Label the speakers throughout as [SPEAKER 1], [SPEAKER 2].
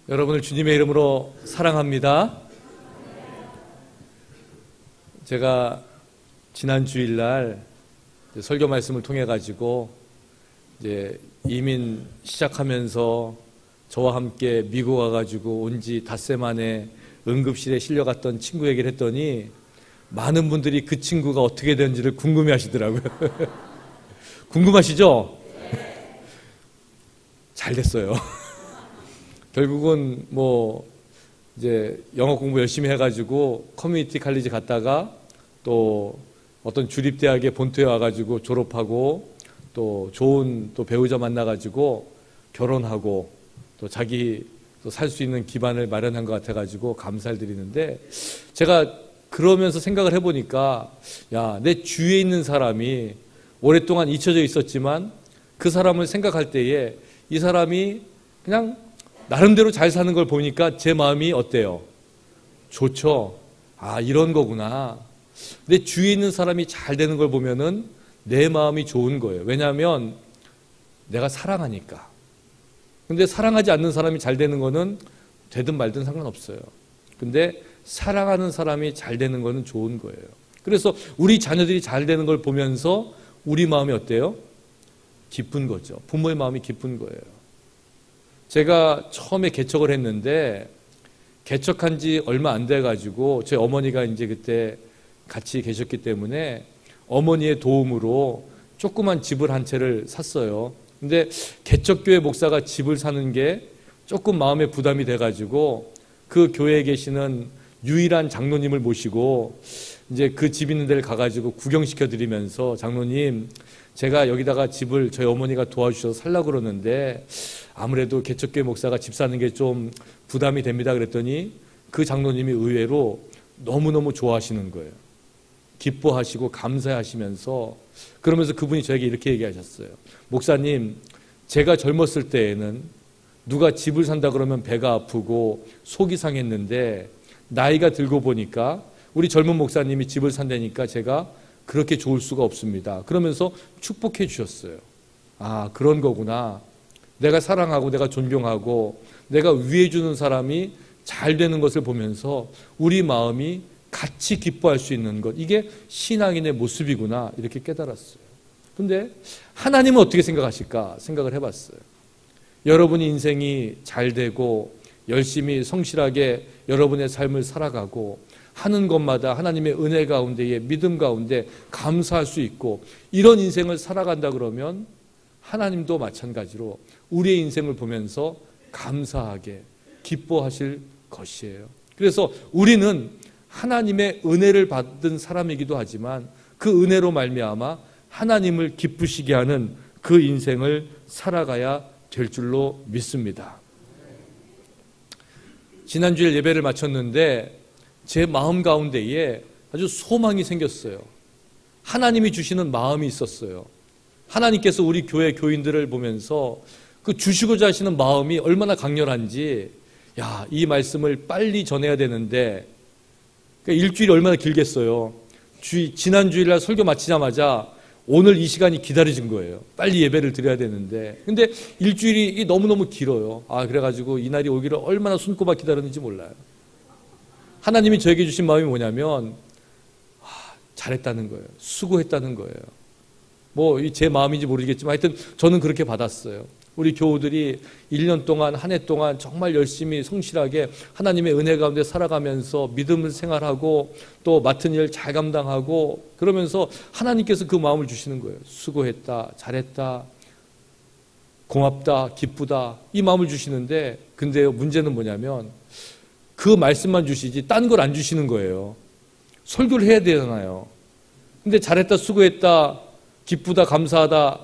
[SPEAKER 1] 여러분을 주님의 이름으로 사랑합니다. 제가 지난 주일날 설교 말씀을 통해 가지고 이제 이민 시작하면서 저와 함께 미국 와가지고 온 지 닷새 만에 응급실에 실려갔던 친구 얘기를 했더니 많은 분들이 그 친구가 어떻게 되는지를 궁금해 하시더라고요. 궁금하시죠? 잘 됐어요. 결국은 이제 영어 공부 열심히 해가지고 커뮤니티 칼리지 갔다가 또 어떤 주립대학에 본토에 와가지고 졸업하고 또 좋은 또 배우자 만나가지고 결혼하고 또 자기 또 살 수 있는 기반을 마련한 것 같아가지고 감사를 드리는데, 제가 그러면서 생각을 해보니까 내 주위에 있는 사람이 오랫동안 잊혀져 있었지만 그 사람을 생각할 때에 이 사람이 그냥 나름대로 잘 사는 걸 보니까 제 마음이 어때요? 좋죠. 이런 거구나. 내 주위에 있는 사람이 잘 되는 걸 보면은 내 마음이 좋은 거예요. 왜냐하면 내가 사랑하니까. 근데 사랑하지 않는 사람이 잘 되는 거는 되든 말든 상관없어요. 근데 사랑하는 사람이 잘 되는 거는 좋은 거예요. 그래서 우리 자녀들이 잘 되는 걸 보면서 우리 마음이 어때요? 기쁜 거죠. 부모의 마음이 기쁜 거예요. 제가 처음에 개척을 했는데 개척한 지 얼마 안 돼가지고 저희 어머니가 이제 그때 같이 계셨기 때문에 어머니의 도움으로 조그만 집을 한 채를 샀어요. 근데 개척교회 목사가 집을 사는 게 조금 마음에 부담이 돼가지고 그 교회에 계시는 유일한 장로님을 모시고 이제 그 집 있는 데를 가가지고 구경시켜 드리면서, 장로님, 제가 여기다가 집을 저희 어머니가 도와주셔서 살려고 그러는데 아무래도 개척교회 목사가 집 사는 게 좀 부담이 됩니다. 그랬더니 그 장로님이 의외로 너무너무 좋아하시는 거예요. 기뻐하시고 감사하시면서, 그러면서 그분이 저에게 이렇게 얘기하셨어요. 목사님, 제가 젊었을 때에는 누가 집을 산다 그러면 배가 아프고 속이 상했는데 나이가 들고 보니까 우리 젊은 목사님이 집을 산다니까 제가 그렇게 좋을 수가 없습니다. 그러면서 축복해 주셨어요. 그런 거구나. 내가 사랑하고 내가 존경하고 내가 위해 주는 사람이 잘 되는 것을 보면서 우리 마음이 같이 기뻐할 수 있는 것, 이게 신앙인의 모습이구나, 이렇게 깨달았어요. 근데 하나님은 어떻게 생각하실까 생각을 해봤어요. 여러분이 인생이 잘 되고 열심히 성실하게 여러분의 삶을 살아가고 하는 것마다 하나님의 은혜 가운데에 믿음 가운데 감사할 수 있고 이런 인생을 살아간다 그러면 하나님도 마찬가지로 우리의 인생을 보면서 감사하게 기뻐하실 것이에요. 그래서 우리는 하나님의 은혜를 받은 사람이기도 하지만 그 은혜로 말미암아 하나님을 기쁘시게 하는 그 인생을 살아가야 될 줄로 믿습니다. 지난주에 예배를 마쳤는데 제 마음 가운데에 아주 소망이 생겼어요. 하나님이 주시는 마음이 있었어요. 하나님께서 우리 교회 교인들을 보면서 그 주시고자 하시는 마음이 얼마나 강렬한지, 이 말씀을 빨리 전해야 되는데, 일주일이 얼마나 길겠어요. 지난 주일날 설교 마치자마자 오늘 이 시간이 기다려진 거예요. 빨리 예배를 드려야 되는데. 근데 일주일이 너무너무 길어요. 그래가지고 이날이 오기를 얼마나 손꼽아 기다렸는지 몰라요. 하나님이 저에게 주신 마음이 뭐냐면, 잘했다는 거예요. 수고했다는 거예요. 제 마음인지 모르겠지만 하여튼 저는 그렇게 받았어요. 우리 교우들이 1년 동안, 한 해 동안 정말 열심히 성실하게 하나님의 은혜 가운데 살아가면서 믿음을 생활하고 또 맡은 일 잘 감당하고 그러면서 하나님께서 그 마음을 주시는 거예요. 수고했다, 잘했다, 고맙다, 기쁘다, 이 마음을 주시는데, 근데 문제는 뭐냐면 그 말씀만 주시지 딴 걸 안 주시는 거예요. 설교를 해야 되잖아요. 근데 잘했다, 수고했다, 기쁘다, 감사하다,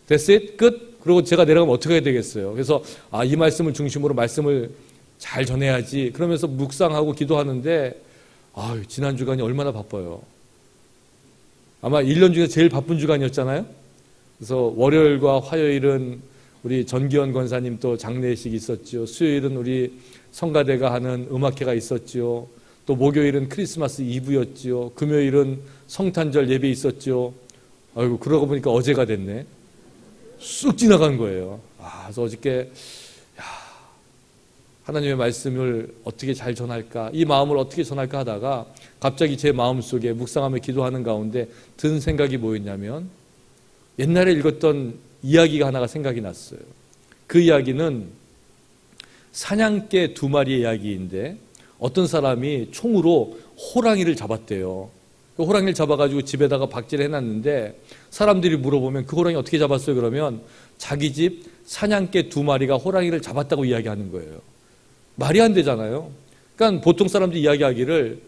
[SPEAKER 1] that's it? 끝? 그리고 제가 내려가면 어떻게 해야 되겠어요? 그래서 이 말씀을 중심으로 말씀을 잘 전해야지 그러면서 묵상하고 기도하는데 지난 주간이 얼마나 바빠요. 아마 1년 중에 제일 바쁜 주간이었잖아요. 그래서 월요일과 화요일은 우리 전기현 권사님 또 장례식이 있었죠. 수요일은 우리 성가대가 하는 음악회가 있었죠. 또 목요일은 크리스마스 이브였죠. 금요일은 성탄절 예배 있었죠. 그러고 보니까 어제가 됐네. 쑥 지나간 거예요. 그래서 어저께 하나님의 말씀을 어떻게 잘 전할까, 이 마음을 어떻게 전할까 하다가 갑자기 제 마음속에 묵상하며 기도하는 가운데 든 생각이 뭐였냐면, 옛날에 읽었던 이야기가 하나가 생각이 났어요. 그 이야기는 사냥개 2마리의 이야기인데, 어떤 사람이 총으로 호랑이를 잡았대요. 그 호랑이를 잡아가지고 집에다가 박제를 해놨는데, 사람들이 물어보면 그 호랑이 어떻게 잡았어요? 그러면 자기 집 사냥개 2마리가 호랑이를 잡았다고 이야기하는 거예요. 말이 안 되잖아요. 그러니까 보통 사람들이 이야기하기를,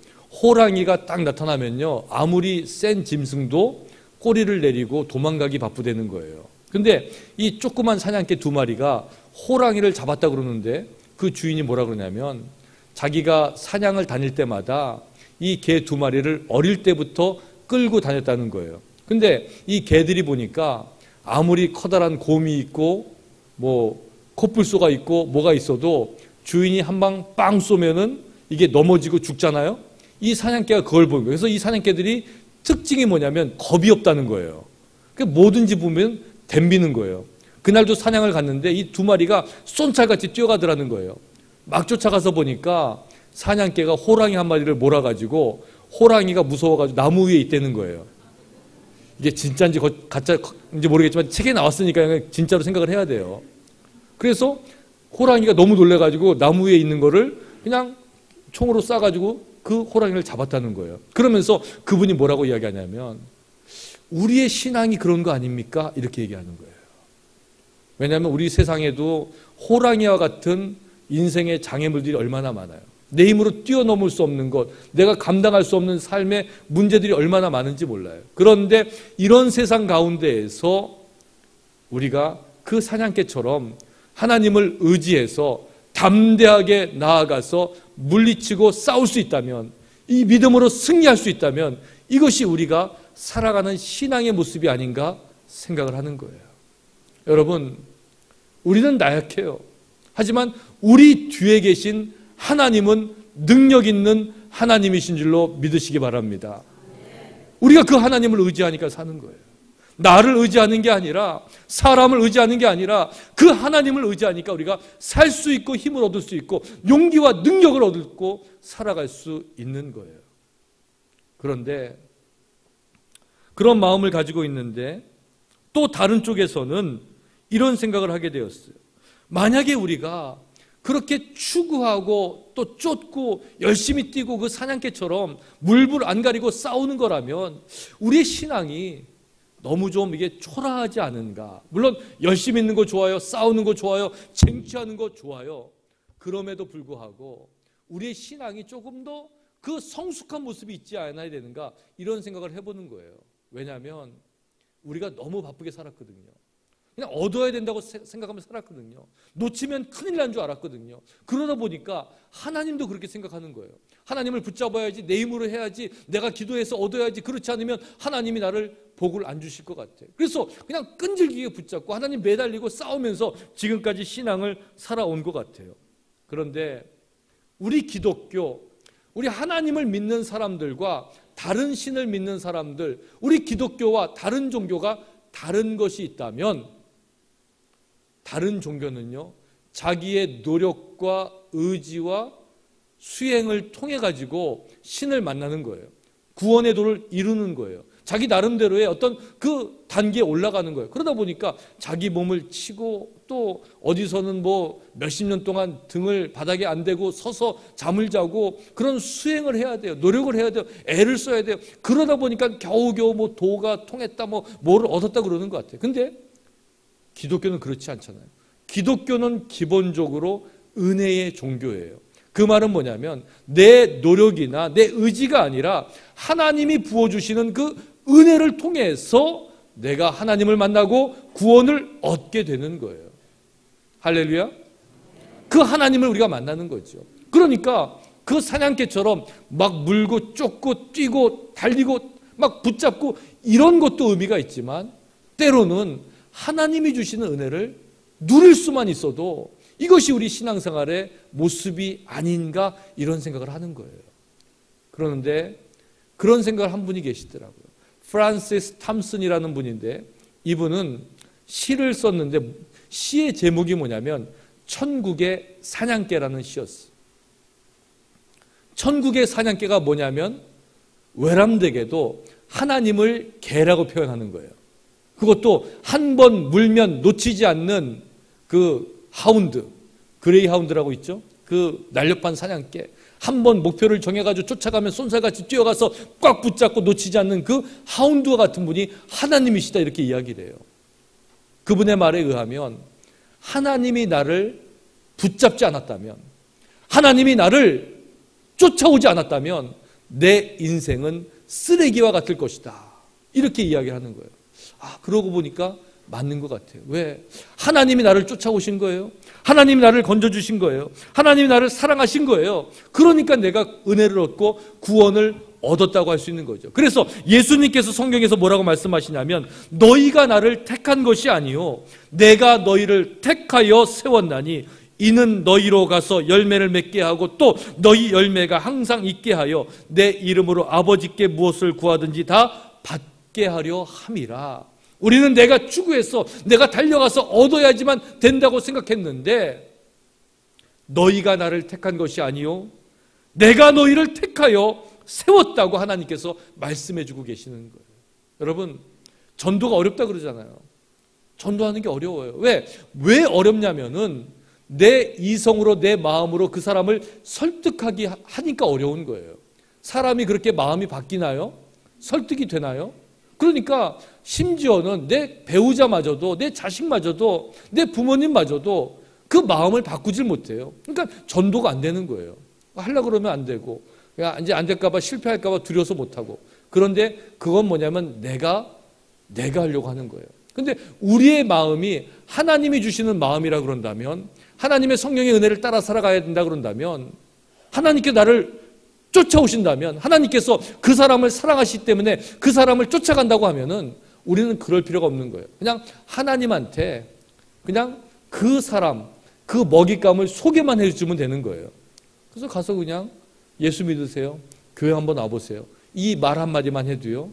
[SPEAKER 1] 호랑이가 딱 나타나면요, 아무리 센 짐승도 꼬리를 내리고 도망가기 바쁘다는 거예요. 근데 이 조그만 사냥개 2마리가 호랑이를 잡았다 그러는데, 그 주인이 뭐라 그러냐면, 자기가 사냥을 다닐 때마다 이 개 2마리를 어릴 때부터 끌고 다녔다는 거예요. 근데 이 개들이 보니까 아무리 커다란 곰이 있고 뭐 코뿔소가 있고 뭐가 있어도 주인이 한 방 빵 쏘면은 이게 넘어지고 죽잖아요. 이 사냥개가 그걸 본 거예요. 그래서 이 사냥개들이 특징이 뭐냐면 겁이 없다는 거예요. 그러니까 뭐든지 보면 덤비는 거예요. 그날도 사냥을 갔는데 이 2마리가 쏜살같이 뛰어가더라는 거예요. 막 쫓아가서 보니까 사냥개가 호랑이 한 마리를 몰아가지고, 호랑이가 무서워가지고 나무 위에 있다는 거예요. 이게 진짜인지 가짜인지 모르겠지만 책에 나왔으니까 진짜로 생각을 해야 돼요. 그래서 호랑이가 너무 놀래가지고 나무 위에 있는 거를 그냥 총으로 쏴가지고 그 호랑이를 잡았다는 거예요. 그러면서 그분이 뭐라고 이야기하냐면, 우리의 신앙이 그런 거 아닙니까? 이렇게 얘기하는 거예요. 왜냐하면 우리 세상에도 호랑이와 같은 인생의 장애물들이 얼마나 많아요. 내 힘으로 뛰어넘을 수 없는 것, 내가 감당할 수 없는 삶의 문제들이 얼마나 많은지 몰라요. 그런데 이런 세상 가운데에서 우리가 그 사냥개처럼 하나님을 의지해서 담대하게 나아가서 물리치고 싸울 수 있다면, 이 믿음으로 승리할 수 있다면, 이것이 우리가 살아가는 신앙의 모습이 아닌가 생각을 하는 거예요. 여러분, 우리는 나약해요. 하지만 우리 뒤에 계신 하나님은 능력 있는 하나님이신 줄로 믿으시기 바랍니다. 우리가 그 하나님을 의지하니까 사는 거예요. 나를 의지하는 게 아니라, 사람을 의지하는 게 아니라 그 하나님을 의지하니까 우리가 살 수 있고 힘을 얻을 수 있고 용기와 능력을 얻고 살아갈 수 있는 거예요. 그런데 그런 마음을 가지고 있는데, 또 다른 쪽에서는 이런 생각을 하게 되었어요. 만약에 우리가 그렇게 추구하고 또 쫓고 열심히 뛰고 그 사냥개처럼 물불 안 가리고 싸우는 거라면 우리의 신앙이 너무 좀 이게 초라하지 않은가. 물론 열심히 있는 거 좋아요, 싸우는 거 좋아요, 쟁취하는 거 좋아요. 그럼에도 불구하고 우리의 신앙이 조금 더 그 성숙한 모습이 있지 않아야 되는가, 이런 생각을 해보는 거예요. 왜냐하면 우리가 너무 바쁘게 살았거든요. 그냥 얻어야 된다고 생각하며 살았거든요. 놓치면 큰일 난 줄 알았거든요. 그러다 보니까 하나님도 그렇게 생각하는 거예요. 하나님을 붙잡아야지, 내 힘으로 해야지, 내가 기도해서 얻어야지, 그렇지 않으면 하나님이 나를 복을 안 주실 것 같아요. 그래서 그냥 끈질기게 붙잡고 하나님 매달리고 싸우면서 지금까지 신앙을 살아온 것 같아요. 그런데 우리 기독교, 우리 하나님을 믿는 사람들과 다른 신을 믿는 사람들, 우리 기독교와 다른 종교가 다른 것이 있다면, 다른 종교는요, 자기의 노력과 의지와 수행을 통해 가지고 신을 만나는 거예요. 구원의 도를 이루는 거예요. 자기 나름대로의 어떤 그 단계에 올라가는 거예요. 그러다 보니까 자기 몸을 치고 또 어디서는 뭐 몇십 년 동안 등을 바닥에 안 대고 서서 잠을 자고 그런 수행을 해야 돼요. 노력을 해야 돼요. 애를 써야 돼요. 그러다 보니까 겨우겨우 뭐 도가 통했다, 뭐를 얻었다 그러는 것 같아요. 근데 기독교는 그렇지 않잖아요. 기독교는 기본적으로 은혜의 종교예요. 그 말은 뭐냐면 내 노력이나 내 의지가 아니라 하나님이 부어주시는 그 은혜를 통해서 내가 하나님을 만나고 구원을 얻게 되는 거예요. 할렐루야. 그 하나님을 우리가 만나는 거죠. 그러니까 그 사냥개처럼 막 물고 쫓고 뛰고 달리고 막 붙잡고 이런 것도 의미가 있지만, 때로는 하나님이 주시는 은혜를 누릴 수만 있어도 이것이 우리 신앙생활의 모습이 아닌가, 이런 생각을 하는 거예요. 그러는데 그런 생각을 한 분이 계시더라고요. 프란시스 탐슨이라는 분인데, 이분은 시를 썼는데 시의 제목이 뭐냐면 천국의 사냥개라는 시였어요. 천국의 사냥개가 뭐냐면 외람되게도 하나님을 개라고 표현하는 거예요. 그것도 한 번 물면 놓치지 않는 그 하운드, 그레이 하운드라고 있죠. 그 날렵한 사냥개. 한 번 목표를 정해가지고 쫓아가면 쏜살같이 뛰어가서 꽉 붙잡고 놓치지 않는 그 하운드와 같은 분이 하나님이시다, 이렇게 이야기를 해요. 그분의 말에 의하면 하나님이 나를 붙잡지 않았다면, 하나님이 나를 쫓아오지 않았다면 내 인생은 쓰레기와 같을 것이다, 이렇게 이야기를 하는 거예요. 그러고 보니까 맞는 것 같아요. 왜? 하나님이 나를 쫓아오신 거예요. 하나님이 나를 건져주신 거예요. 하나님이 나를 사랑하신 거예요. 그러니까 내가 은혜를 얻고 구원을 얻었다고 할 수 있는 거죠. 그래서 예수님께서 성경에서 뭐라고 말씀하시냐면 너희가 나를 택한 것이 아니요 내가 너희를 택하여 세웠나니 이는 너희로 가서 열매를 맺게 하고 또 너희 열매가 항상 있게 하여 내 이름으로 아버지께 무엇을 구하든지 다 받게 하려 함이라. 우리는 내가 추구해서 내가 달려가서 얻어야지만 된다고 생각했는데 너희가 나를 택한 것이 아니요 내가 너희를 택하여 세웠다고 하나님께서 말씀해 주고 계시는 거예요. 여러분, 전도가 어렵다 그러잖아요. 전도하는 게 어려워요. 왜 어렵냐면은 내 이성으로 내 마음으로 그 사람을 설득하기 하니까 어려운 거예요. 사람이 그렇게 마음이 바뀌나요? 설득이 되나요? 그러니까 심지어는 내 배우자마저도 내 자식마저도 내 부모님마저도 그 마음을 바꾸질 못해요. 그러니까 전도가 안 되는 거예요. 하려고 그러면 안 되고 이제 안 될까 봐 실패할까 봐 두려워서 못하고. 그런데 그건 뭐냐면 내가 하려고 하는 거예요. 근데 우리의 마음이 하나님이 주시는 마음이라 그런다면, 하나님의 성령의 은혜를 따라 살아가야 된다 그런다면, 하나님께 나를 쫓아오신다면, 하나님께서 그 사람을 사랑하시기 때문에 그 사람을 쫓아간다고 하면은 우리는 그럴 필요가 없는 거예요. 그냥 하나님한테 그냥 그 사람, 그 먹잇감을 소개만 해주면 되는 거예요. 그래서 가서 그냥 예수 믿으세요, 교회 한번 와보세요, 이 말 한마디만 해도요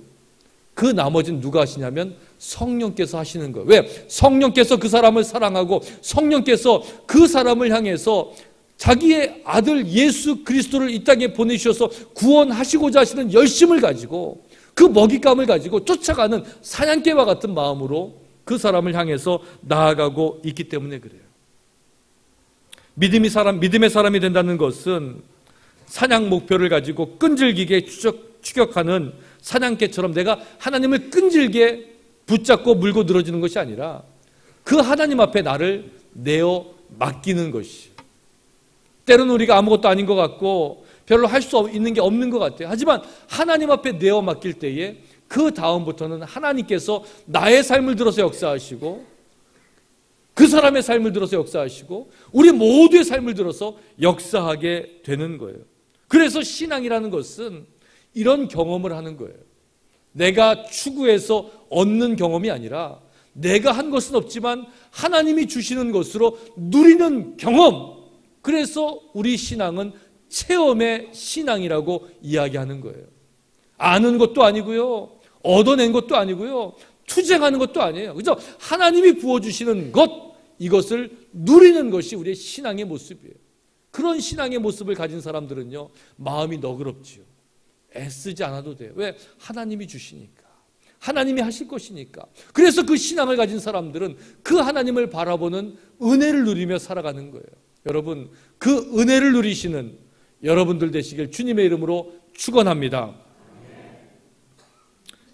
[SPEAKER 1] 그 나머지는 누가 하시냐면 성령께서 하시는 거예요. 왜? 성령께서 그 사람을 사랑하고 성령께서 그 사람을 향해서 자기의 아들 예수 그리스도를 이 땅에 보내주셔서 구원하시고자 하시는 열심을 가지고 그 먹잇감을 가지고 쫓아가는 사냥개와 같은 마음으로 그 사람을 향해서 나아가고 있기 때문에 그래요. 믿음의 사람이 된다는 것은 사냥 목표를 가지고 끈질기게 추격하는 사냥개처럼 내가 하나님을 끈질게 붙잡고 물고 늘어지는 것이 아니라 그 하나님 앞에 나를 내어 맡기는 것이. 때로는 우리가 아무것도 아닌 것 같고 별로 할 수 있는 게 없는 것 같아요. 하지만 하나님 앞에 내어 맡길 때에 그 다음부터는 하나님께서 나의 삶을 들어서 역사하시고 그 사람의 삶을 들어서 역사하시고 우리 모두의 삶을 들어서 역사하게 되는 거예요. 그래서 신앙이라는 것은 이런 경험을 하는 거예요. 내가 추구해서 얻는 경험이 아니라 내가 한 것은 없지만 하나님이 주시는 것으로 누리는 경험. 그래서 우리 신앙은 체험의 신앙이라고 이야기하는 거예요. 아는 것도 아니고요, 얻어낸 것도 아니고요, 투쟁하는 것도 아니에요. 그죠? 하나님이 부어주시는 것, 이것을 누리는 것이 우리의 신앙의 모습이에요. 그런 신앙의 모습을 가진 사람들은요 마음이 너그럽지요. 애쓰지 않아도 돼요. 왜? 하나님이 주시니까, 하나님이 하실 것이니까. 그래서 그 신앙을 가진 사람들은 그 하나님을 바라보는 은혜를 누리며 살아가는 거예요. 여러분, 그 은혜를 누리시는 여러분들 되시길 주님의 이름으로 축원합니다.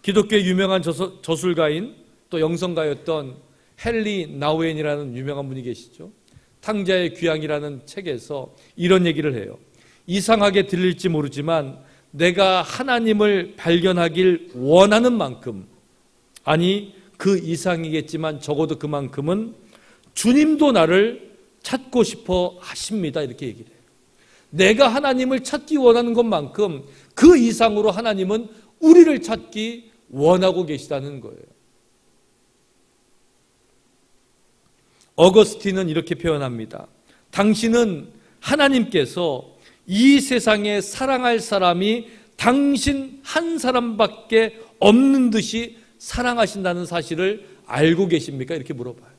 [SPEAKER 1] 기독교의 유명한 저술가인 또 영성가였던 헨리 나우엔이라는 유명한 분이 계시죠. 탕자의 귀향이라는 책에서 이런 얘기를 해요. 이상하게 들릴지 모르지만 내가 하나님을 발견하길 원하는 만큼, 아니 그 이상이겠지만 적어도 그만큼은 주님도 나를 찾고 싶어 하십니다. 이렇게 얘기를 해요. 내가 하나님을 찾기 원하는 것만큼 그 이상으로 하나님은 우리를 찾기 원하고 계시다는 거예요. 어거스틴은 이렇게 표현합니다. 당신은 하나님께서 이 세상에 사랑할 사람이 당신 한 사람밖에 없는 듯이 사랑하신다는 사실을 알고 계십니까? 이렇게 물어봐요.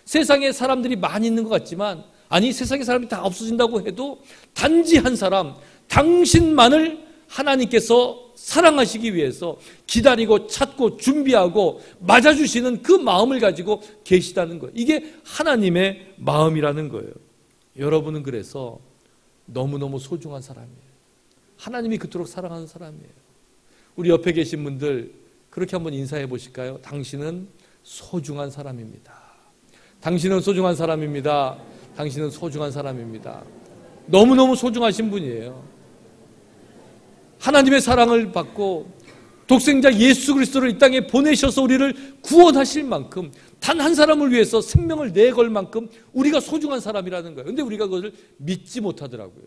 [SPEAKER 1] 세상에 사람들이 많이 있는 것 같지만 아니 세상의 사람이 다 없어진다고 해도 단지 한 사람, 당신만을 하나님께서 사랑하시기 위해서 기다리고 찾고 준비하고 맞아주시는 그 마음을 가지고 계시다는 거예요. 이게 하나님의 마음이라는 거예요. 여러분은 그래서 너무너무 소중한 사람이에요. 하나님이 그토록 사랑하는 사람이에요. 우리 옆에 계신 분들 그렇게 한번 인사해 보실까요? 당신은 소중한 사람입니다. 당신은 소중한 사람입니다. 당신은 소중한 사람입니다. 너무너무 소중하신 분이에요. 하나님의 사랑을 받고 독생자 예수 그리스도를 이 땅에 보내셔서 우리를 구원하실 만큼 단 한 사람을 위해서 생명을 내걸 만큼 우리가 소중한 사람이라는 거예요. 그런데 우리가 그것을 믿지 못하더라고요.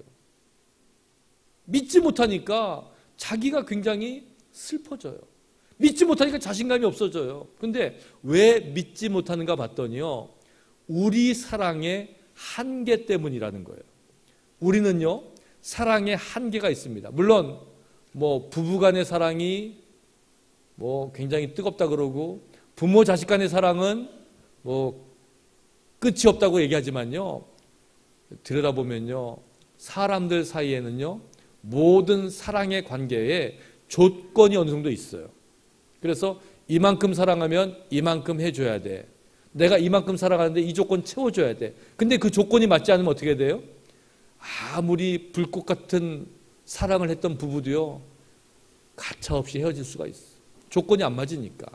[SPEAKER 1] 믿지 못하니까 자기가 굉장히 슬퍼져요. 믿지 못하니까 자신감이 없어져요. 근데 왜 믿지 못하는가 봤더니요, 우리 사랑의 한계 때문이라는 거예요. 우리는요, 사랑의 한계가 있습니다. 물론 부부 간의 사랑이 굉장히 뜨겁다 그러고 부모 자식 간의 사랑은 끝이 없다고 얘기하지만요, 들여다보면요, 사람들 사이에는요, 모든 사랑의 관계에 조건이 어느 정도 있어요. 그래서 이만큼 사랑하면 이만큼 해줘야 돼. 내가 이만큼 사랑하는데 이 조건 채워줘야 돼. 근데 그 조건이 맞지 않으면 어떻게 돼요? 아무리 불꽃 같은 사랑을 했던 부부도요, 가차없이 헤어질 수가 있어. 조건이 안 맞으니까.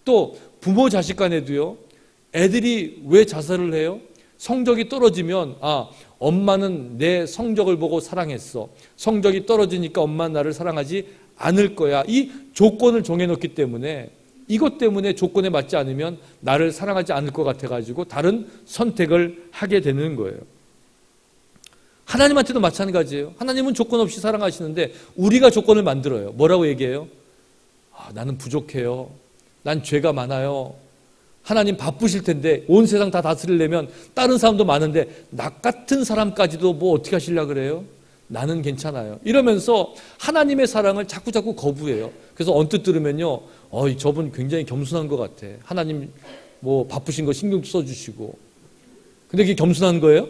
[SPEAKER 1] 또 부모 자식 간에도요, 애들이 왜 자살을 해요? 성적이 떨어지면 엄마는 내 성적을 보고 사랑했어. 성적이 떨어지니까 엄마는 나를 사랑하지 않을 거야. 이 조건을 정해놓기 때문에, 이것 때문에 조건에 맞지 않으면 나를 사랑하지 않을 것 같아가지고 다른 선택을 하게 되는 거예요. 하나님한테도 마찬가지예요. 하나님은 조건 없이 사랑하시는데 우리가 조건을 만들어요. 뭐라고 얘기해요? 나는 부족해요. 난 죄가 많아요. 하나님 바쁘실 텐데 온 세상 다 다스리려면 다른 사람도 많은데 나 같은 사람까지도 어떻게 하시려고 그래요? 나는 괜찮아요. 이러면서 하나님의 사랑을 자꾸 거부해요. 그래서 언뜻 들으면요, 저분 굉장히 겸손한 것 같아. 하나님 바쁘신 거 신경 써주시고. 근데 그게 겸손한 거예요?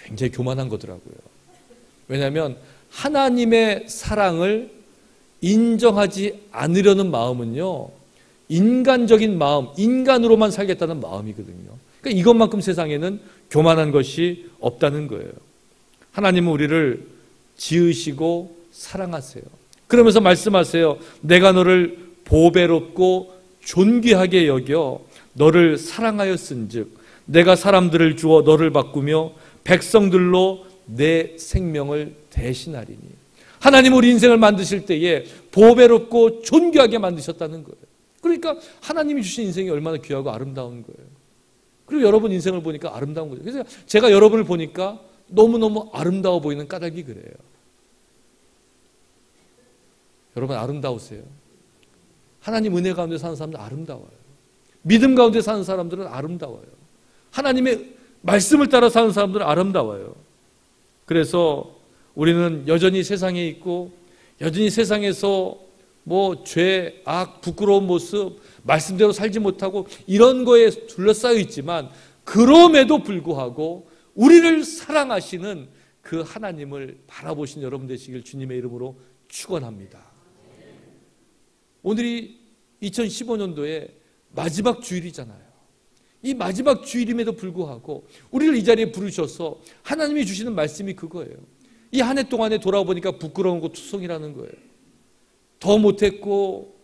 [SPEAKER 1] 굉장히 교만한 거더라고요. 왜냐하면 하나님의 사랑을 인정하지 않으려는 마음은요, 인간적인 마음, 인간으로만 살겠다는 마음이거든요. 그러니까 이것만큼 세상에는 교만한 것이 없다는 거예요. 하나님은 우리를 지으시고 사랑하세요. 그러면서 말씀하세요. 내가 너를 보배롭고 존귀하게 여겨 너를 사랑하였은즉 내가 사람들을 주어 너를 바꾸며 백성들로 내 생명을 대신하리니. 하나님 우리 인생을 만드실 때에 보배롭고 존귀하게 만드셨다는 거예요. 그러니까 하나님이 주신 인생이 얼마나 귀하고 아름다운 거예요. 그리고 여러분 인생을 보니까 아름다운 거죠. 그래서 제가 여러분을 보니까 너무너무 아름다워 보이는 까닭이 그래요. 여러분 아름다우세요. 하나님 은혜 가운데 사는 사람들 아름다워요. 믿음 가운데 사는 사람들은 아름다워요. 하나님의 말씀을 따라 사는 사람들은 아름다워요. 그래서 우리는 여전히 세상에 있고 여전히 세상에서 죄, 악, 부끄러운 모습, 말씀대로 살지 못하고 이런 거에 둘러싸여 있지만 그럼에도 불구하고 우리를 사랑하시는 그 하나님을 바라보신 여러분 되시길 주님의 이름으로 축원합니다. 오늘이 2015년도의 마지막 주일이잖아요. 이 마지막 주일임에도 불구하고 우리를 이 자리에 부르셔서 하나님이 주시는 말씀이 그거예요. 이 한 해 동안에 돌아보니까 부끄러운 거 투성이라는 거예요. 더 못했고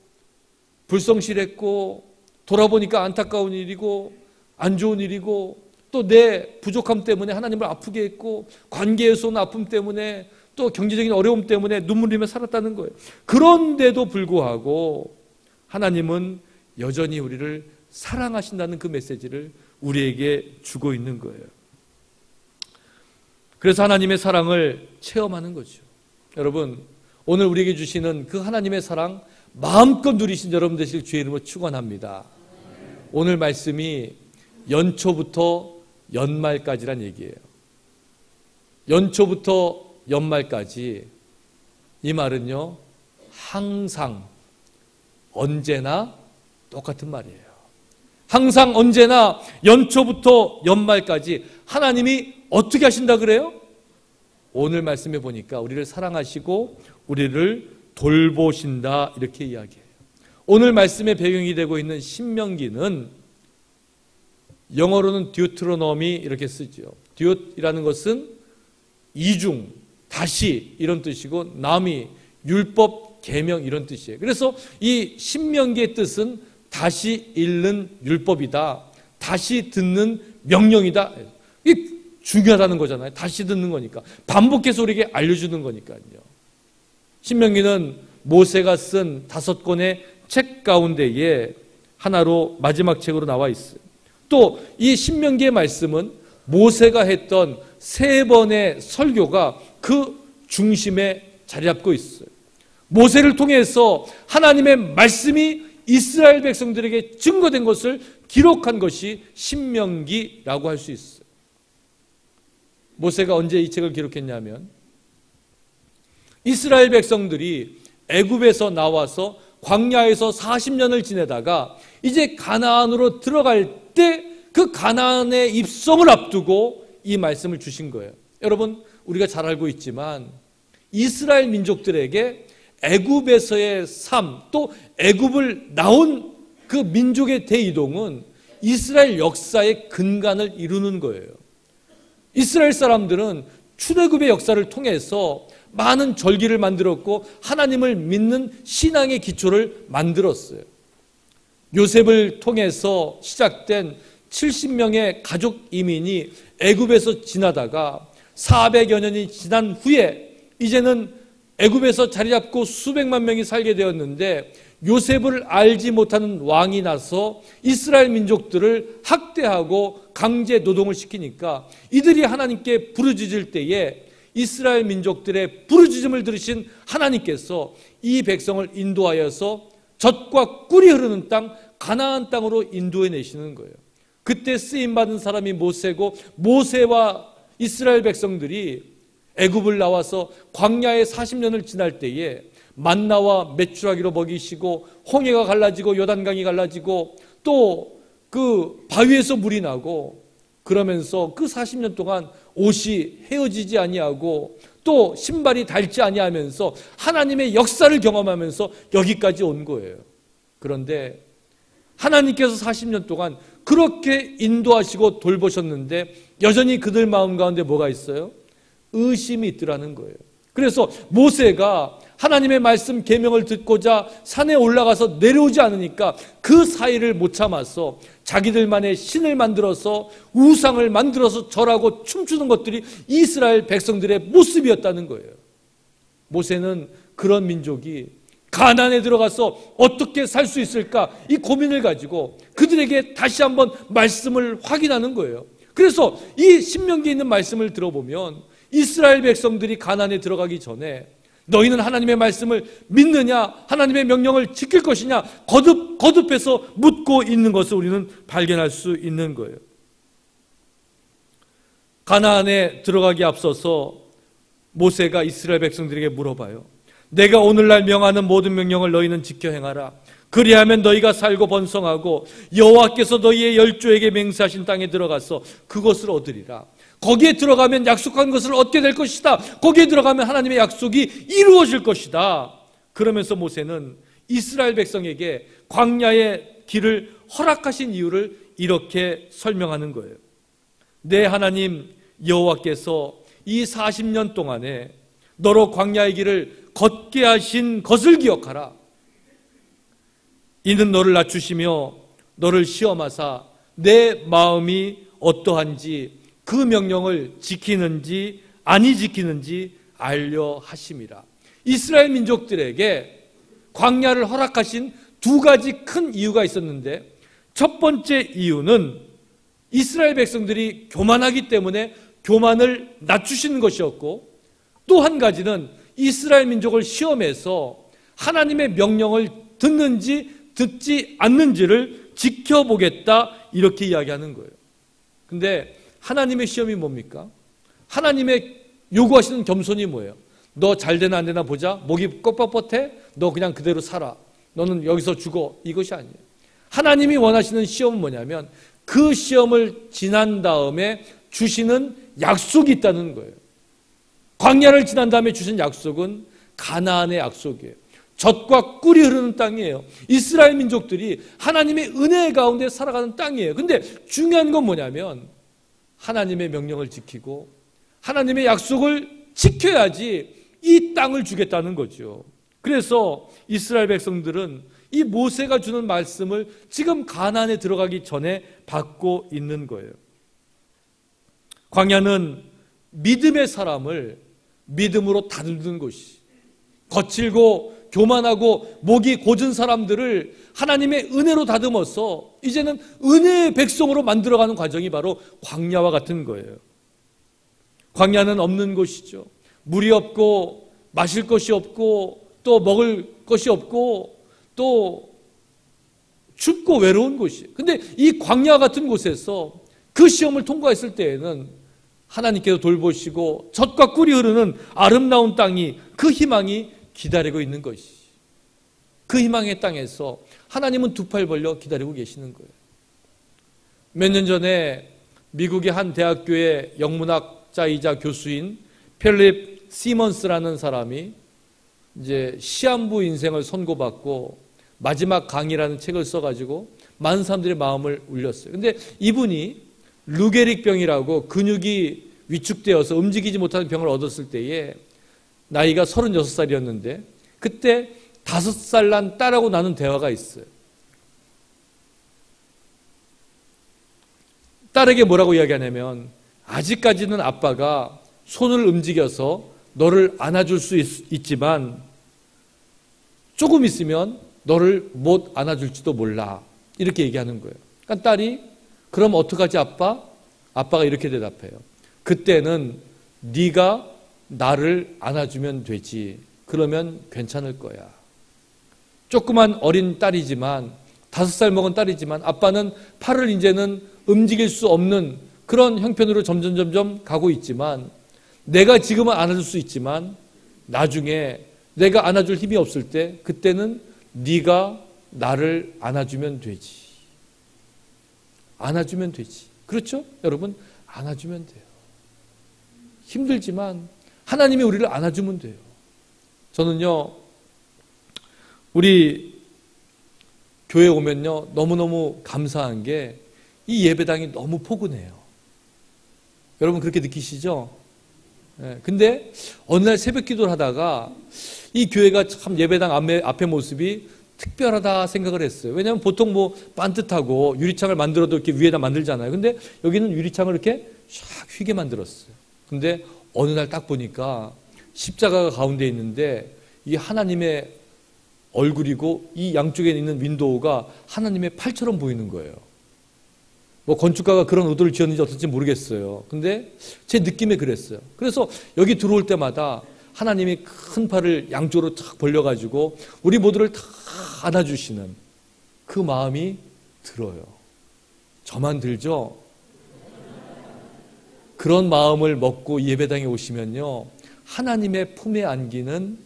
[SPEAKER 1] 불성실했고 돌아보니까 안타까운 일이고 안 좋은 일이고 또 내 부족함 때문에 하나님을 아프게 했고 관계에서 온 아픔 때문에 또 경제적인 어려움 때문에 눈물 흘리며 살았다는 거예요. 그런데도 불구하고 하나님은 여전히 우리를 사랑하신다는 그 메시지를 우리에게 주고 있는 거예요. 그래서 하나님의 사랑을 체험하는 거죠. 여러분 오늘 우리에게 주시는 그 하나님의 사랑 마음껏 누리신 여러분 되실 주의 이름으로 축원합니다. 오늘 말씀이 연초부터 연말까지란 얘기예요. 연초부터 연말까지 이 말은요 항상 언제나 똑같은 말이에요. 항상 언제나 연초부터 연말까지 하나님이 어떻게 하신다 그래요? 오늘 말씀해 보니까 우리를 사랑하시고 우리를 돌보신다 이렇게 이야기해요. 오늘 말씀의 배경이 되고 있는 신명기는 영어로는 듀트로노미 이렇게 쓰죠. 듀트이라는 것은 이중, 다시 이런 뜻이고 남이 율법, 계명 이런 뜻이에요. 그래서 이 신명기의 뜻은 다시 읽는 율법이다. 다시 듣는 명령이다. 이게 중요하다는 거잖아요. 다시 듣는 거니까. 반복해서 우리에게 알려주는 거니까요. 신명기는 모세가 쓴 5권의 책 가운데에 하나로 마지막 책으로 나와 있어요. 또 이 신명기의 말씀은 모세가 했던 3번의 설교가 그 중심에 자리 잡고 있어요. 모세를 통해서 하나님의 말씀이 이스라엘 백성들에게 증거된 것을 기록한 것이 신명기라고 할 수 있어요. 모세가 언제 이 책을 기록했냐면 이스라엘 백성들이 애굽에서 나와서 광야에서 40년을 지내다가 이제 가나안으로 들어갈 때 그 가나안의 입성을 앞두고 이 말씀을 주신 거예요. 여러분, 우리가 잘 알고 있지만 이스라엘 민족들에게 애굽에서의 삶, 또 애굽을 나온 그 민족의 대이동은 이스라엘 역사의 근간을 이루는 거예요. 이스라엘 사람들은 출애굽의 역사를 통해서 많은 절기를 만들었고 하나님을 믿는 신앙의 기초를 만들었어요. 요셉을 통해서 시작된 70명의 가족 이민이 애굽에서 지나다가 400여 년이 지난 후에 이제는 애굽에서 자리 잡고 수백만 명이 살게 되었는데 요셉을 알지 못하는 왕이 나서 이스라엘 민족들을 학대하고 강제 노동을 시키니까 이들이 하나님께 부르짖을 때에 이스라엘 민족들의 부르짖음을 들으신 하나님께서 이 백성을 인도하여서 젖과 꿀이 흐르는 땅 가나안 땅으로 인도해 내시는 거예요. 그때 쓰임받은 사람이 모세고 모세와 이스라엘 백성들이 애굽을 나와서 광야에 40년을 지날 때에 만나와 메추라기로 먹이시고 홍해가 갈라지고 요단강이 갈라지고 또 그 바위에서 물이 나고 그러면서 그 40년 동안 옷이 헤어지지 아니하고 또 신발이 닳지 아니하면서 하나님의 역사를 경험하면서 여기까지 온 거예요. 그런데 하나님께서 40년 동안 그렇게 인도하시고 돌보셨는데 여전히 그들 마음 가운데 뭐가 있어요? 의심이 있더라는 거예요. 그래서 모세가 하나님의 말씀 계명을 듣고자 산에 올라가서 내려오지 않으니까 그 사이를 못 참아서 자기들만의 신을 만들어서 우상을 만들어서 절하고 춤추는 것들이 이스라엘 백성들의 모습이었다는 거예요. 모세는 그런 민족이 가나안에 들어가서 어떻게 살 수 있을까 이 고민을 가지고 그들에게 다시 한번 말씀을 확인하는 거예요. 그래서 이 신명기에 있는 말씀을 들어보면 이스라엘 백성들이 가나안에 들어가기 전에 너희는 하나님의 말씀을 믿느냐 하나님의 명령을 지킬 것이냐 거듭해서 묻고 있는 것을 우리는 발견할 수 있는 거예요. 가나안에 들어가기 앞서서 모세가 이스라엘 백성들에게 물어봐요. 내가 오늘날 명하는 모든 명령을 너희는 지켜 행하라. 그리하면 너희가 살고 번성하고 여호와께서 너희의 열조에게 맹세하신 땅에 들어가서 그것을 얻으리라. 거기에 들어가면 약속한 것을 얻게 될 것이다. 거기에 들어가면 하나님의 약속이 이루어질 것이다. 그러면서 모세는 이스라엘 백성에게 광야의 길을 허락하신 이유를 이렇게 설명하는 거예요. 내 하나님 여호와께서 이 40년 동안에 너로 광야의 길을 걷게 하신 것을 기억하라. 이는 너를 낮추시며 너를 시험하사 내 마음이 어떠한지 그 명령을 지키는지 아니 지키는지 알려 하심이라. 이스라엘 민족들에게 광야를 허락하신 2가지 큰 이유가 있었는데 첫 번째 이유는 이스라엘 백성들이 교만하기 때문에 교만을 낮추시는 것이었고 또 한 가지는 이스라엘 민족을 시험해서 하나님의 명령을 듣는지 듣지 않는지를 지켜보겠다 이렇게 이야기하는 거예요. 근데 하나님의 시험이 뭡니까? 하나님의 요구하시는 겸손이 뭐예요? 너 잘 되나 안 되나 보자. 목이 뻣뻣해? 너 그냥 그대로 살아. 너는 여기서 죽어. 이것이 아니에요. 하나님이 원하시는 시험은 뭐냐면 그 시험을 지난 다음에 주시는 약속이 있다는 거예요. 광야를 지난 다음에 주신 약속은 가나안의 약속이에요. 젖과 꿀이 흐르는 땅이에요. 이스라엘 민족들이 하나님의 은혜 가운데 살아가는 땅이에요. 근데 중요한 건 뭐냐면 하나님의 명령을 지키고 하나님의 약속을 지켜야지 이 땅을 주겠다는 거죠. 그래서 이스라엘 백성들은 이 모세가 주는 말씀을 지금 가나안에 들어가기 전에 받고 있는 거예요. 광야는 믿음의 사람을 믿음으로 다듬는 곳이, 거칠고 교만하고 목이 고진 사람들을 하나님의 은혜로 다듬어서 이제는 은혜의 백성으로 만들어가는 과정이 바로 광야와 같은 거예요. 광야는 없는 곳이죠. 물이 없고 마실 것이 없고 또 먹을 것이 없고 또 춥고 외로운 곳이에요. 근데 이 광야 같은 곳에서 그 시험을 통과했을 때에는 하나님께서 돌보시고 젖과 꿀이 흐르는 아름다운 땅이, 그 희망이 기다리고 있는 것이, 그 희망의 땅에서 하나님은 두 팔 벌려 기다리고 계시는 거예요. 몇 년 전에 미국의 한 대학교의 영문학자이자 교수인 필립 시먼스라는 사람이 이제 시한부 인생을 선고받고 마지막 강의라는 책을 써가지고 많은 사람들의 마음을 울렸어요. 근데 이분이 루게릭병이라고 근육이 위축되어서 움직이지 못하는 병을 얻었을 때에 나이가 36살이었는데 그때 5살 난 딸하고 나눈 대화가 있어요. 딸에게 뭐라고 이야기하냐면, 아직까지는 아빠가 손을 움직여서 너를 안아줄 수 있지만 조금 있으면 너를 못 안아줄지도 몰라, 이렇게 얘기하는 거예요. 그러니까 딸이 그럼 어떡하지 아빠? 아빠가 이렇게 대답해요. 그때는 네가 나를 안아주면 되지. 그러면 괜찮을 거야. 조그만 어린 딸이지만, 5살 먹은 딸이지만 아빠는 팔을 이제는 움직일 수 없는 그런 형편으로 점점 가고 있지만, 내가 지금은 안아줄 수 있지만 나중에 내가 안아줄 힘이 없을 때 그때는 네가 나를 안아주면 되지. 안아주면 되지. 그렇죠? 여러분, 안아주면 돼요. 힘들지만 하나님이 우리를 안아주면 돼요. 저는요, 우리 교회 오면요, 너무너무 감사한 게 이 예배당이 너무 포근해요. 여러분 그렇게 느끼시죠? 근데 어느 날 새벽 기도를 하다가 이 교회가 참 예배당 앞에 모습이 특별하다 생각을 했어요. 왜냐하면 보통 뭐 반듯하고 유리창을 만들어도 이렇게 위에다 만들잖아요. 근데 여기는 유리창을 이렇게 샥 휘게 만들었어요. 근데 어느 날 딱 보니까 십자가가 가운데 있는데 이 하나님의 얼굴이고 이 양쪽에 있는 윈도우가 하나님의 팔처럼 보이는 거예요. 뭐 건축가가 그런 의도를 지었는지 어떨지 모르겠어요. 근데 제 느낌에 그랬어요. 그래서 여기 들어올 때마다 하나님이 큰 팔을 양쪽으로 탁 벌려가지고 우리 모두를 다 안아주시는 그 마음이 들어요. 저만 들죠? 그런 마음을 먹고 예배당에 오시면요, 하나님의 품에 안기는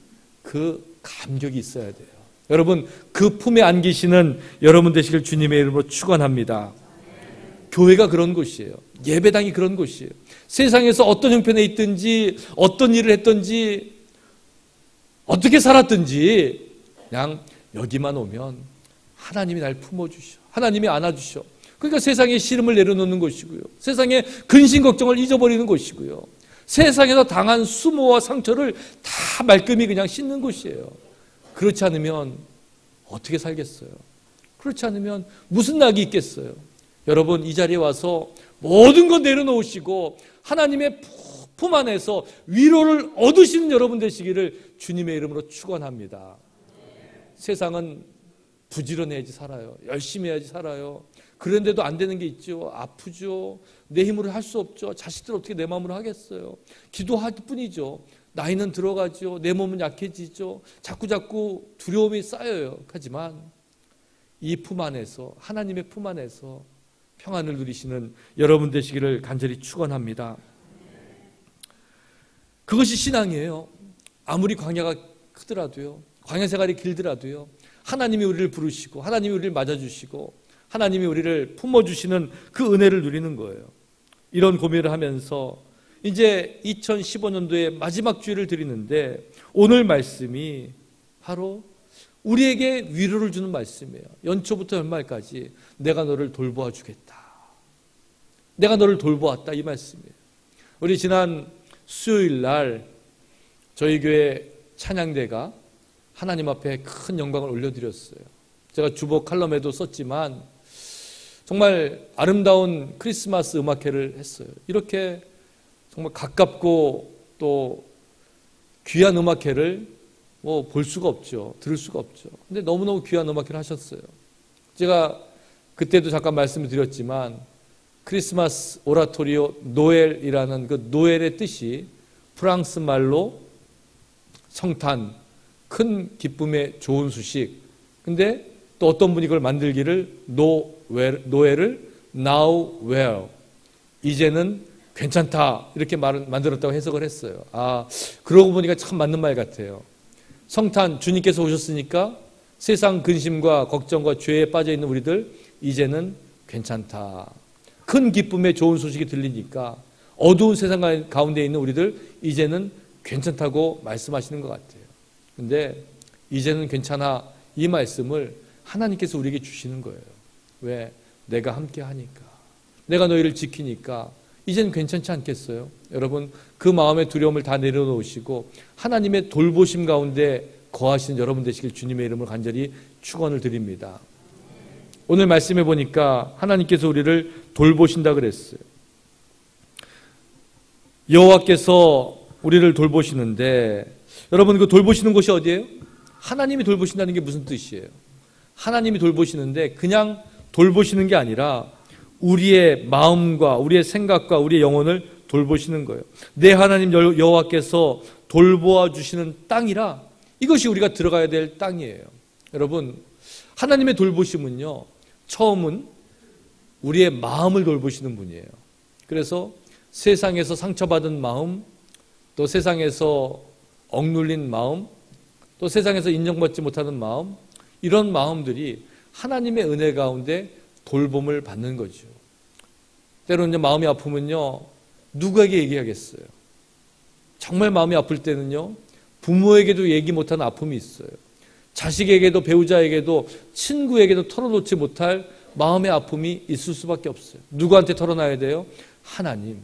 [SPEAKER 1] 그 감격이 있어야 돼요. 여러분, 그 품에 안기시는 여러분 되시길 주님의 이름으로 축원합니다. 교회가 그런 곳이에요. 예배당이 그런 곳이에요. 세상에서 어떤 형편에 있든지 어떤 일을 했든지 어떻게 살았든지 그냥 여기만 오면 하나님이 날 품어주셔. 하나님이 안아주셔. 그러니까 세상에 시름을 내려놓는 곳이고요. 세상에 근심 걱정을 잊어버리는 곳이고요. 세상에서 당한 수모와 상처를 다 말끔히 그냥 씻는 곳이에요. 그렇지 않으면 어떻게 살겠어요? 그렇지 않으면 무슨 낙이 있겠어요? 여러분, 이 자리에 와서 모든 것 내려놓으시고 하나님의 품 안에서 위로를 얻으시는 여러분 되시기를 주님의 이름으로 축원합니다. 세상은 부지런해야지 살아요. 열심히 해야지 살아요. 그런데도 안 되는 게 있죠. 아프죠. 내 힘으로 할 수 없죠. 자식들 어떻게 내 마음으로 하겠어요. 기도할 뿐이죠. 나이는 들어가죠. 내 몸은 약해지죠. 자꾸 두려움이 쌓여요. 하지만 이 품 안에서, 하나님의 품 안에서 평안을 누리시는 여러분 되시기를 간절히 축원합니다. 그것이 신앙이에요. 아무리 광야가 크더라도요, 광야 생활이 길더라도요, 하나님이 우리를 부르시고 하나님이 우리를 맞아주시고 하나님이 우리를 품어주시는 그 은혜를 누리는 거예요. 이런 고민을 하면서 이제 2015년도에 마지막 주일을 드리는데 오늘 말씀이 바로 우리에게 위로를 주는 말씀이에요. 연초부터 연말까지 내가 너를 돌보아 주겠다. 내가 너를 돌보았다, 이 말씀이에요. 우리 지난 수요일 날 저희 교회 찬양대가 하나님 앞에 큰 영광을 올려드렸어요. 제가 주보 칼럼에도 썼지만 정말 아름다운 크리스마스 음악회를 했어요. 이렇게 정말 가깝고 또 귀한 음악회를 볼 수가 없죠. 들을 수가 없죠. 근데 너무너무 귀한 음악회를 하셨어요. 제가 그때도 잠깐 말씀을 드렸지만 크리스마스 오라토리오 노엘이라는 그 노엘의 뜻이 프랑스 말로 성탄, 큰 기쁨의 좋은 소식. 근데 또 어떤 분이 그걸 만들기를 노엘을 now well, 이제는 괜찮다, 이렇게 만들었다고 해석을 했어요. 그러고 보니까 참 맞는 말 같아요. 성탄, 주님께서 오셨으니까 세상 근심과 걱정과 죄에 빠져있는 우리들 이제는 괜찮다. 큰 기쁨의 좋은 소식이 들리니까 어두운 세상 가운데 있는 우리들 이제는 괜찮다고 말씀하시는 것 같아요. 근데 이제는 괜찮아, 이 말씀을 하나님께서 우리에게 주시는 거예요. 왜? 내가 함께 하니까, 내가 너희를 지키니까 이제는 괜찮지 않겠어요? 여러분, 그 마음의 두려움을 다 내려놓으시고 하나님의 돌보심 가운데 거하시는 여러분 되시길 주님의 이름으로 간절히 축원을 드립니다. 오늘 말씀해 보니까 하나님께서 우리를 돌보신다 그랬어요. 여호와께서 우리를 돌보시는데, 여러분, 그 돌보시는 곳이 어디예요? 하나님이 돌보신다는 게 무슨 뜻이에요? 하나님이 돌보시는데 그냥 돌보시는 게 아니라 우리의 마음과 우리의 생각과 우리의 영혼을 돌보시는 거예요. 내 하나님 여호와께서 돌보아 주시는 땅이라, 이것이 우리가 들어가야 될 땅이에요. 여러분, 하나님의 돌보심은요, 처음은 우리의 마음을 돌보시는 분이에요. 그래서 세상에서 상처받은 마음, 또 세상에서 억눌린 마음, 또 세상에서 인정받지 못하는 마음, 이런 마음들이 하나님의 은혜 가운데 돌봄을 받는 거죠. 때로는 이제 마음이 아프면요, 누구에게 얘기하겠어요? 정말 마음이 아플 때는요, 부모에게도 얘기 못하는 아픔이 있어요. 자식에게도, 배우자에게도, 친구에게도 털어놓지 못할 마음의 아픔이 있을 수밖에 없어요. 누구한테 털어놔야 돼요? 하나님.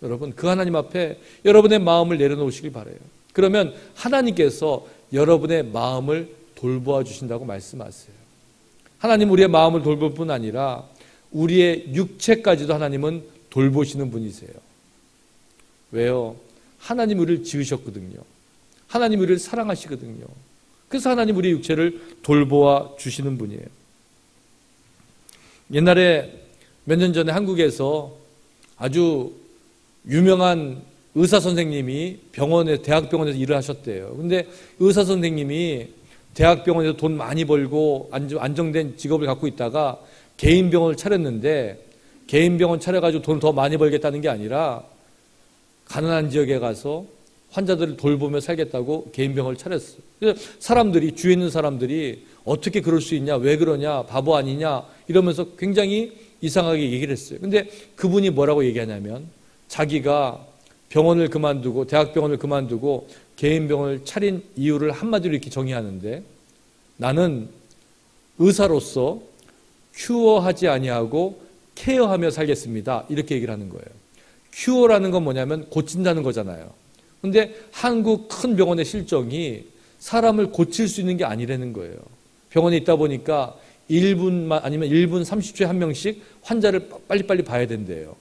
[SPEAKER 1] 여러분, 그 하나님 앞에 여러분의 마음을 내려놓으시길 바라요. 그러면 하나님께서 여러분의 마음을 돌보아 주신다고 말씀하세요. 하나님, 우리의 마음을 돌볼 뿐 아니라 우리의 육체까지도 하나님은 돌보시는 분이세요. 왜요? 하나님 우리를 지으셨거든요. 하나님 우리를 사랑하시거든요. 그래서 하나님 우리의 육체를 돌보아 주시는 분이에요. 옛날에 몇 년 전에 한국에서 아주 유명한 의사 선생님이 대학병원에서 일을 하셨대요. 근데 의사 선생님이 대학병원에서 돈 많이 벌고 안정된 직업을 갖고 있다가 개인 병원을 차렸는데, 개인 병원 차려가지고 돈을 더 많이 벌겠다는 게 아니라 가난한 지역에 가서 환자들을 돌보며 살겠다고 개인 병원을 차렸어요. 그래서 주위에 있는 사람들이 어떻게 그럴 수 있냐, 왜 그러냐, 바보 아니냐 이러면서 굉장히 이상하게 얘기를 했어요. 근데 그분이 뭐라고 얘기하냐면, 자기가 병원을 그만두고, 대학병원을 그만두고 개인 병원을 차린 이유를 한마디로 이렇게 정의하는데, 나는 의사로서 큐어하지 아니하고 케어하며 살겠습니다, 이렇게 얘기를 하는 거예요. 큐어라는 건 뭐냐면 고친다는 거잖아요. 근데 한국 큰 병원의 실정이 사람을 고칠 수 있는 게 아니라는 거예요. 병원에 있다 보니까 1분만 아니면 1분 30초에 한 명씩 환자를 빨리빨리 봐야 된대요.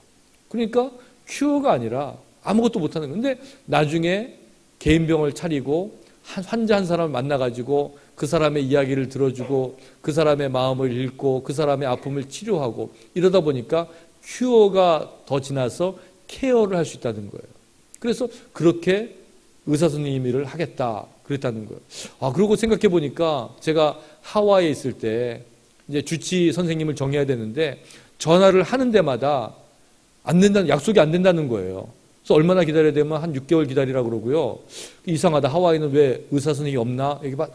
[SPEAKER 1] 그러니까 큐어가 아니라 아무것도 못하는 거예요. 근데 나중에 개인 병원을 차리고 환자 한 사람을 만나가지고 그 사람의 이야기를 들어주고 그 사람의 마음을 읽고 그 사람의 아픔을 치료하고 이러다 보니까 큐어가 더 지나서 케어를 할 수 있다는 거예요. 그래서 그렇게 의사 선생님 일을 하겠다 그랬다는 거예요. 그러고 생각해 보니까 제가 하와이에 있을 때 이제 주치 선생님을 정해야 되는데 전화를 하는 데마다 안 된다는, 약속이 안 된다는 거예요. 그래서 얼마나 기다려야 되면 한 6개월 기다리라고 그러고요. 이상하다, 하와이는 왜 의사 선생님이 없나? 이렇게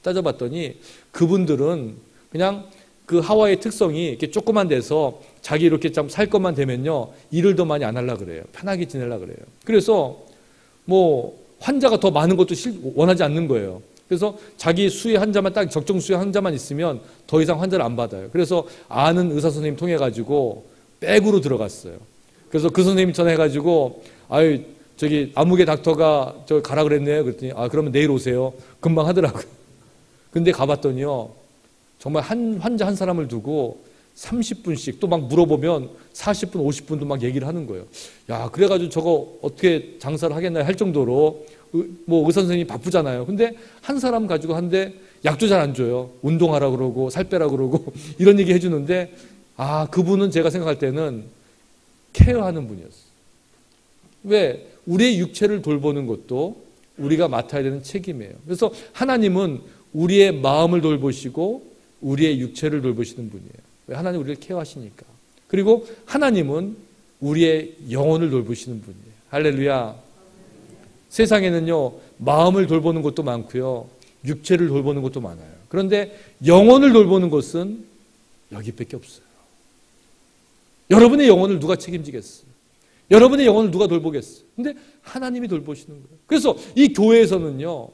[SPEAKER 1] 따져봤더니 그분들은 그냥 그 하와이의 특성이 이렇게 조그만 데서 자기 이렇게 좀 살 것만 되면요, 일을 더 많이 안 하려고 그래요. 편하게 지내려고 그래요. 그래서 뭐 환자가 더 많은 것도 원하지 않는 거예요. 그래서 자기 수의 환자만 딱 적정 수의 환자만 있으면 더 이상 환자를 안 받아요. 그래서 아는 의사 선생님 통해 가지고 백으로 들어갔어요. 그래서 그 선생님 전화해 가지고 아유 저기 아무개 닥터가 저 가라 그랬네요. 그랬더니 아 그러면 내일 오세요. 금방 하더라고요. 근데 가봤더니요, 정말 한 환자 한 사람을 두고 30분씩 또 막 물어보면 40분, 50분도 막 얘기를 하는 거예요. 야, 그래가지고 저거 어떻게 장사를 하겠나 할 정도로 뭐 의사 선생님이 바쁘잖아요. 근데 한 사람 가지고 한데 약도 잘 안 줘요. 운동하라 그러고 살 빼라 그러고 이런 얘기 해주는데, 아, 그분은 제가 생각할 때는 케어하는 분이었어요. 왜? 우리의 육체를 돌보는 것도 우리가 맡아야 되는 책임이에요. 그래서 하나님은 우리의 마음을 돌보시고 우리의 육체를 돌보시는 분이에요. 왜? 하나님 우리를 케어하시니까. 그리고 하나님은 우리의 영혼을 돌보시는 분이에요. 할렐루야. 세상에는요, 마음을 돌보는 것도 많고요, 육체를 돌보는 것도 많아요. 그런데 영혼을 돌보는 것은 여기밖에 없어요. 여러분의 영혼을 누가 책임지겠어요? 여러분의 영혼을 누가 돌보겠어요? 근데 하나님이 돌보시는 거예요. 그래서 이 교회에서는요,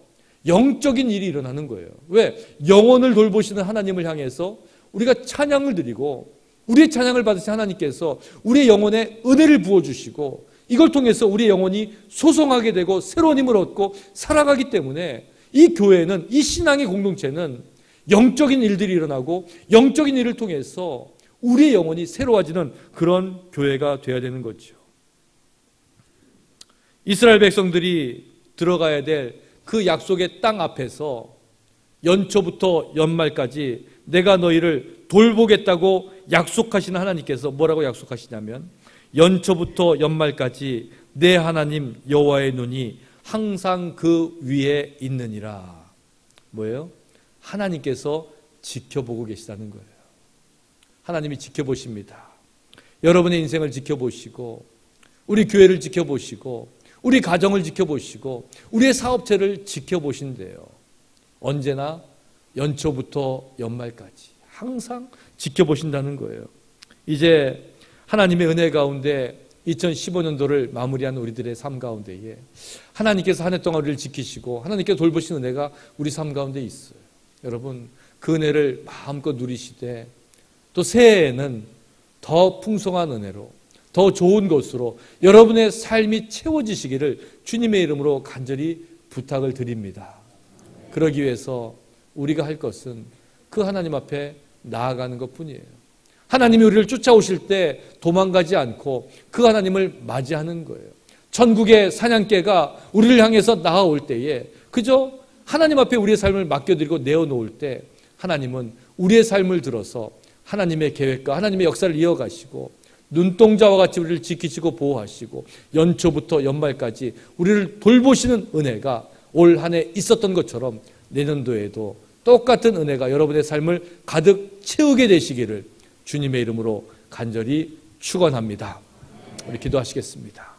[SPEAKER 1] 영적인 일이 일어나는 거예요. 왜? 영혼을 돌보시는 하나님을 향해서 우리가 찬양을 드리고, 우리의 찬양을 받으신 하나님께서 우리의 영혼에 은혜를 부어주시고, 이걸 통해서 우리의 영혼이 소성하게 되고 새로운 힘을 얻고 살아가기 때문에 이 교회는, 이 신앙의 공동체는 영적인 일들이 일어나고 영적인 일을 통해서 우리의 영혼이 새로워지는 그런 교회가 되어야 되는 거죠. 이스라엘 백성들이 들어가야 될 그 약속의 땅 앞에서 연초부터 연말까지 내가 너희를 돌보겠다고 약속하시는 하나님께서 뭐라고 약속하시냐면, 연초부터 연말까지 내 하나님 여호와의 눈이 항상 그 위에 있느니라. 뭐예요? 하나님께서 지켜보고 계시다는 거예요. 하나님이 지켜보십니다. 여러분의 인생을 지켜보시고, 우리 교회를 지켜보시고, 우리 가정을 지켜보시고, 우리의 사업체를 지켜보신대요. 언제나 연초부터 연말까지 항상 지켜보신다는 거예요. 이제 하나님의 은혜 가운데 2015년도를 마무리하는 우리들의 삶 가운데에 하나님께서 한 해 동안 우리를 지키시고 하나님께서 돌보시는 은혜가 우리 삶 가운데 있어요. 여러분, 그 은혜를 마음껏 누리시되, 또 새해에는 더 풍성한 은혜로, 더 좋은 것으로 여러분의 삶이 채워지시기를 주님의 이름으로 간절히 부탁을 드립니다. 그러기 위해서 우리가 할 것은 그 하나님 앞에 나아가는 것뿐이에요. 하나님이 우리를 쫓아오실 때 도망가지 않고 그 하나님을 맞이하는 거예요. 천국의 사냥개가 우리를 향해서 나아올 때에 그저 하나님 앞에 우리의 삶을 맡겨드리고 내어놓을 때, 하나님은 우리의 삶을 들어서 하나님의 계획과 하나님의 역사를 이어가시고 눈동자와 같이 우리를 지키시고 보호하시고 연초부터 연말까지 우리를 돌보시는 은혜가 올 한 해 있었던 것처럼 내년도에도 똑같은 은혜가 여러분의 삶을 가득 채우게 되시기를 주님의 이름으로 간절히 축원합니다. 우리 기도하시겠습니다.